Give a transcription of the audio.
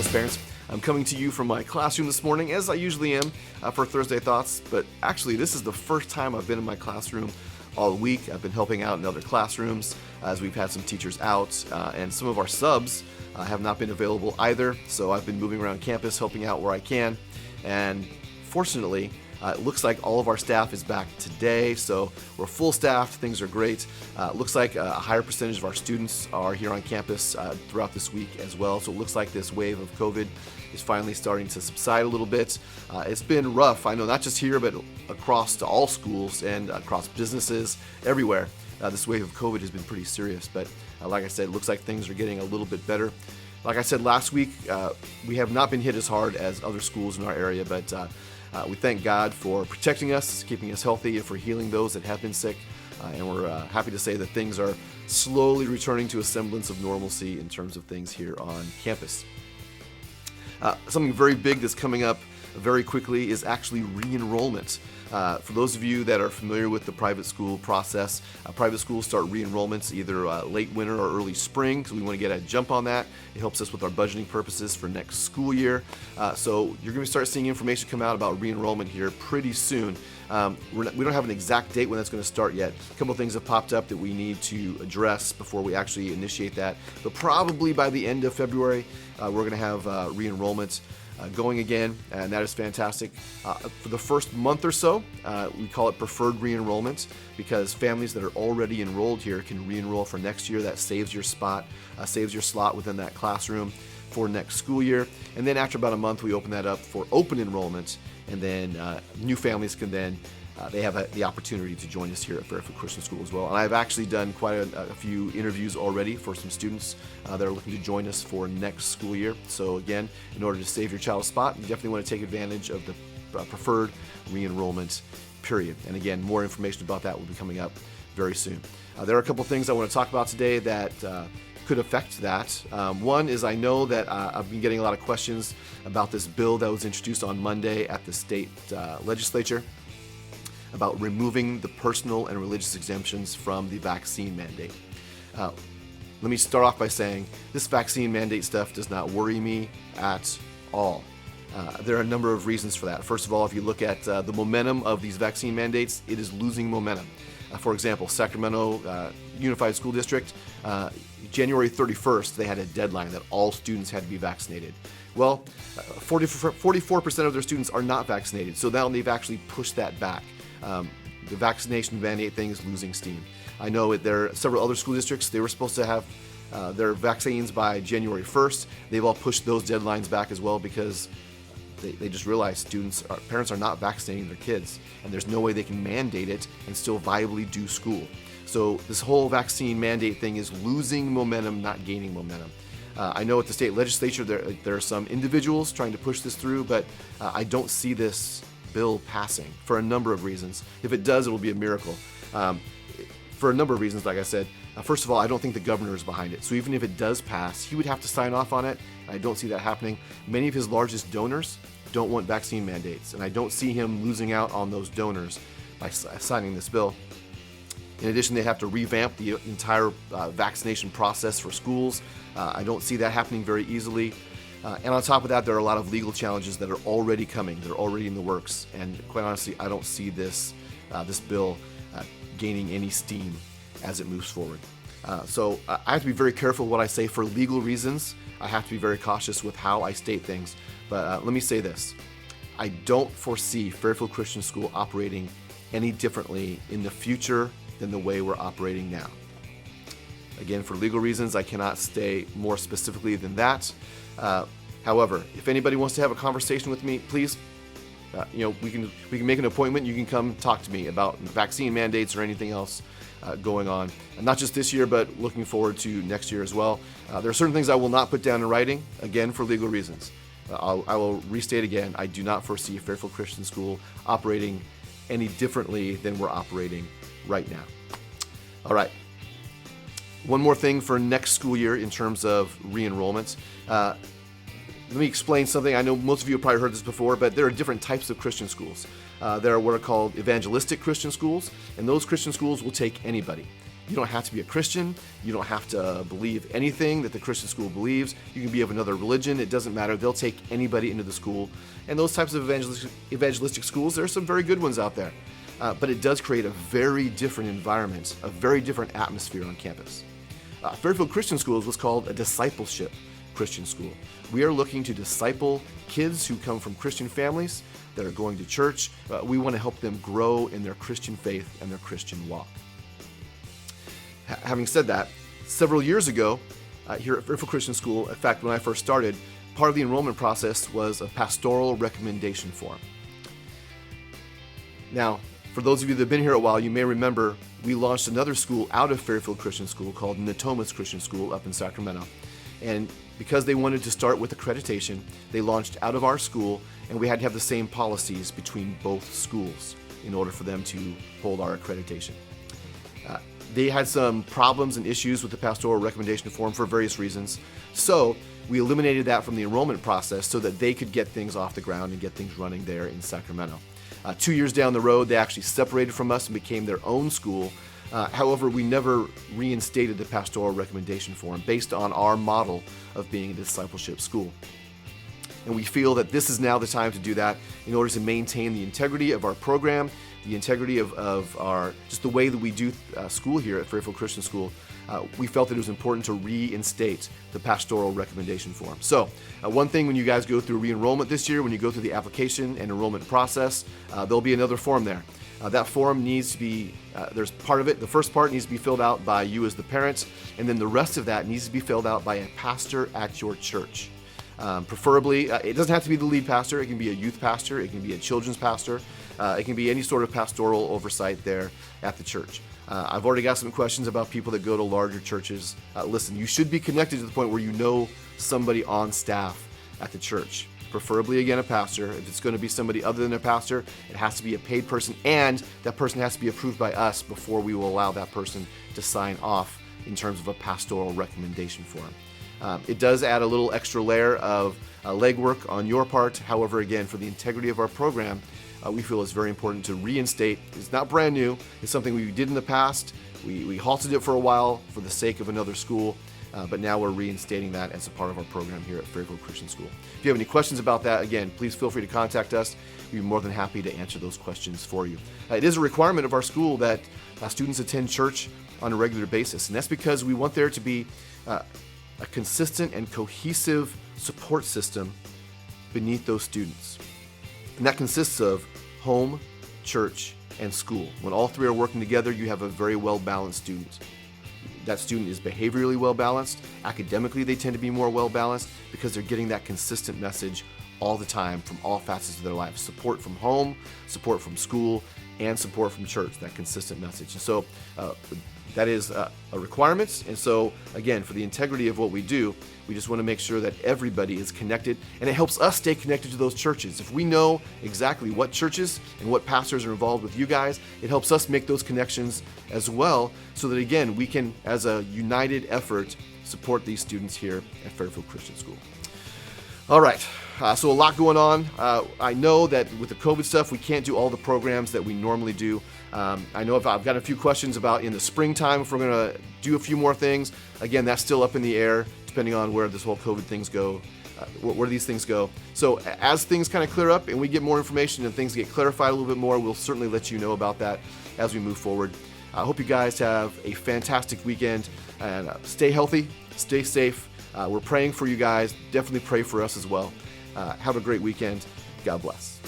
parents. I'm coming to you from my classroom this morning, as I usually am, for Thursday Thoughts, but actually this is the first time I've been in my classroom all week. I've been helping out in other classrooms as we've had some teachers out, and some of our subs have not been available either, so I've been moving around campus helping out where I can, and fortunately, it looks like all of our staff is back today, so we're full staffed, things are great. It looks like a higher percentage of our students are here on campus throughout this week as well, so it looks like this wave of COVID is finally starting to subside a little bit. It's been rough, I know, not just here, but across to all schools and across businesses, everywhere. This wave of COVID has been pretty serious, but like I said, it looks like things are getting a little bit better. Like I said last week, we have not been hit as hard as other schools in our area, but we thank God for protecting us, keeping us healthy, and for healing those that have been sick. And we're happy to say that things are slowly returning to a semblance of normalcy in terms of things here on campus. Something very big that's coming up very quickly is actually re-enrollment. For those of you that are familiar with the private school process, private schools start re-enrollments either late winter or early spring, so we want to get a jump on that. It helps us with our budgeting purposes for next school year. So you're going to start seeing information come out about re-enrollment here pretty soon. We don't have an exact date when that's going to start yet. A couple of things have popped up that we need to address before we actually initiate that, but probably by the end of February, we're going to have re-enrollment going again, and that is fantastic. For the first month or so, we call it preferred re-enrollment because families that are already enrolled here can re-enroll for next year. That saves your spot, saves your slot within that classroom for next school year. And then after about a month, we open that up for open enrollment, and then new families can then they have the opportunity to join us here at Fairfield Christian School as well. And I've actually done quite a few interviews already for some students that are looking to join us for next school year. So again, in order to save your child's spot, you definitely want to take advantage of the preferred re-enrollment period. And again, more information about that will be coming up very soon. There are a couple things I want to talk about today that could affect that. One is I know that I've been getting a lot of questions about this bill that was introduced on Monday at the state legislature about removing the personal and religious exemptions from the vaccine mandate. Let me start off by saying this vaccine mandate stuff does not worry me at all. There are a number of reasons for that. First of all, if you look at the momentum of these vaccine mandates, it is losing momentum. For example, Sacramento Unified School District, January 31st, they had a deadline that all students had to be vaccinated. Well, 44% of their students are not vaccinated, so now they've actually pushed that back. The vaccination mandate thing is losing steam. I know there are several other school districts, they were supposed to have their vaccines by January 1st. They've all pushed those deadlines back as well because they just realized parents are not vaccinating their kids, and there's no way they can mandate it and still viably do school. So this whole vaccine mandate thing is losing momentum, not gaining momentum. I know at the state legislature there are some individuals trying to push this through, but I don't see this bill passing for a number of reasons. If it does, it'll be a miracle. For a number of reasons, like I said. First of all, I don't think the governor is behind it. So even if it does pass, he would have to sign off on it. I don't see that happening. Many of his largest donors don't want vaccine mandates, and I don't see him losing out on those donors by signing this bill. In addition, they have to revamp the entire vaccination process for schools. I don't see that happening very easily. And on top of that, there are a lot of legal challenges that are already coming. They're already in the works. And quite honestly, I don't see this bill gaining any steam as it moves forward. So I have to be very careful what I say for legal reasons. I have to be very cautious with how I state things. But let me say this. I don't foresee Fairfield Christian School operating any differently in the future than the way we're operating now. Again, for legal reasons, I cannot say more specifically than that. However, if anybody wants to have a conversation with me, please, we can make an appointment. You can come talk to me about vaccine mandates or anything else going on, and not just this year, but looking forward to next year as well. There are certain things I will not put down in writing, again, for legal reasons. I will restate again, I do not foresee Fairfield Christian School operating any differently than we're operating right now. All right. One more thing for next school year in terms of re-enrollment. Let me explain something. I know most of you have probably heard this before, but there are different types of Christian schools. There are what are called evangelistic Christian schools, and those Christian schools will take anybody. You don't have to be a Christian. You don't have to believe anything that the Christian school believes. You can be of another religion. It doesn't matter. They'll take anybody into the school. And those types of evangelistic schools, there are some very good ones out there. But it does create a very different environment, a very different atmosphere on campus. Fairfield Christian School is what's called a discipleship Christian school. We are looking to disciple kids who come from Christian families that are going to church. We want to help them grow in their Christian faith and their Christian walk. Having said that, several years ago here at Fairfield Christian School, in fact, when I first started, part of the enrollment process was a pastoral recommendation form. Now, for those of you that have been here a while, you may remember we launched another school out of Fairfield Christian School called Natomas Christian School up in Sacramento. And because they wanted to start with accreditation, they launched out of our school, and we had to have the same policies between both schools in order for them to hold our accreditation. They had some problems and issues with the pastoral recommendation form for various reasons. So we eliminated that from the enrollment process so that they could get things off the ground and get things running there in Sacramento. 2 years down the road, they actually separated from us and became their own school. However, we never reinstated the pastoral recommendation form based on our model of being a discipleship school. And we feel that this is now the time to do that in order to maintain the integrity of our program, the integrity of our, just the way that we do school here at Fairfield Christian School. We felt that it was important to reinstate the pastoral recommendation form. So one thing when you guys go through re-enrollment this year, when you go through the application and enrollment process, there'll be another form there. That form needs to be, there's part of it, the first part needs to be filled out by you as the parent, and then the rest of that needs to be filled out by a pastor at your church. Preferably, it doesn't have to be the lead pastor. It can be a youth pastor. It can be a children's pastor. It can be any sort of pastoral oversight there at the church. I've already got some questions about people that go to larger churches. Listen, you should be connected to the point where you know somebody on staff at the church. Preferably, again, a pastor. If it's going to be somebody other than a pastor, it has to be a paid person, and that person has to be approved by us before we will allow that person to sign off in terms of a pastoral recommendation form. It does add a little extra layer of legwork on your part. However, again, for the integrity of our program, we feel it's very important to reinstate. It's not brand new. It's something we did in the past. We halted it for a while for the sake of another school, but now we're reinstating that as a part of our program here at Fairfield Christian School. If you have any questions about that, again, please feel free to contact us. We'd be more than happy to answer those questions for you. It is a requirement of our school that students attend church on a regular basis, and that's because we want there to be a consistent and cohesive support system beneath those students. And that consists of home, church, and school. When all three are working together, you have a very well-balanced student. That student is behaviorally well-balanced. Academically, they tend to be more well-balanced because they're getting that consistent message all the time from all facets of their life. Support from home, support from school, and support from church, that consistent message. And so that is a requirement. And so, again, for the integrity of what we do, we just want to make sure that everybody is connected, and it helps us stay connected to those churches. If we know exactly what churches and what pastors are involved with you guys, it helps us make those connections as well, so that, again, we can, as a united effort, support these students here at Fairfield Christian School. All right, so a lot going on. I know that with the COVID stuff, we can't do all the programs that we normally do. I know I've got a few questions about in the springtime if we're going to do a few more things. Again, that's still up in the air, depending on where this whole COVID things go, where these things go. So as things kind of clear up and we get more information and things get clarified a little bit more, we'll certainly let you know about that as we move forward. I hope you guys have a fantastic weekend, and stay healthy, stay safe. We're praying for you guys. Definitely pray for us as well. Have a great weekend. God bless.